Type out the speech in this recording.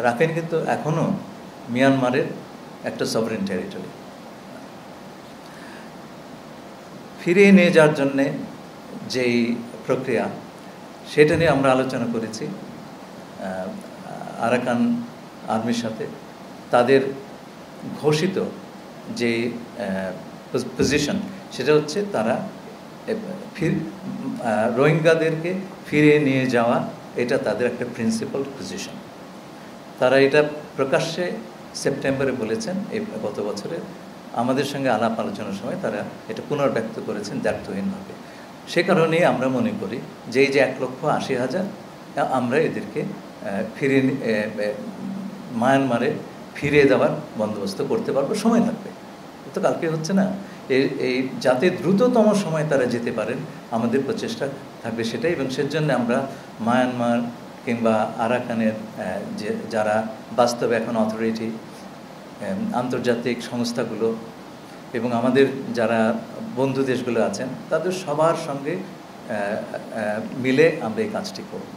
Rakhine কিন্তু এখনও মিয়ানমারের একটা সভরেন টেরিটরি। ফিরিয়ে নিয়ে যাওয়ার জন্যে যেই প্রক্রিয়া, সেটা নিয়ে আমরা আলোচনা করেছি আরাকান আর্মির সাথে। তাদের ঘোষিত যে পজিশন, সেটা হচ্ছে তারা রোহিঙ্গাদেরকে ফিরিয়ে নিয়ে যাওয়া, এটা তাদের একটা প্রিন্সিপাল পজিশন। তারা এটা প্রকাশ্যে সেপ্টেম্বরে বলেছেন, এই গত বছরে আমাদের সঙ্গে আলাপ আলোচনার সময় তারা এটা পুনর্ব্যক্ত করেছেন দ্ব্যর্থহীনভাবে। সে কারণেই আমরা মনে করি যে এই যে 1,80,000 আমরা এদেরকে ফিরিয়ে মায়ানমারে ফিরিয়ে দেওয়ার বন্দোবস্ত করতে পারবো। সময় লাগবে, তো কালকে হচ্ছে না। এই যাতে দ্রুততম সময় তারা যেতে পারেন, আমাদের প্রচেষ্টা থাকবে সেটাই। এবং সেজন্য আমরা মায়ানমার কিংবা আরাকানের যে যারা বাস্তবে এখন অথরিটি, আন্তর্জাতিক সংস্থাগুলো এবং আমাদের যারা বন্ধু দেশগুলো আছেন, তাদের সবার সঙ্গে মিলে আমরা এই কাজটি করব।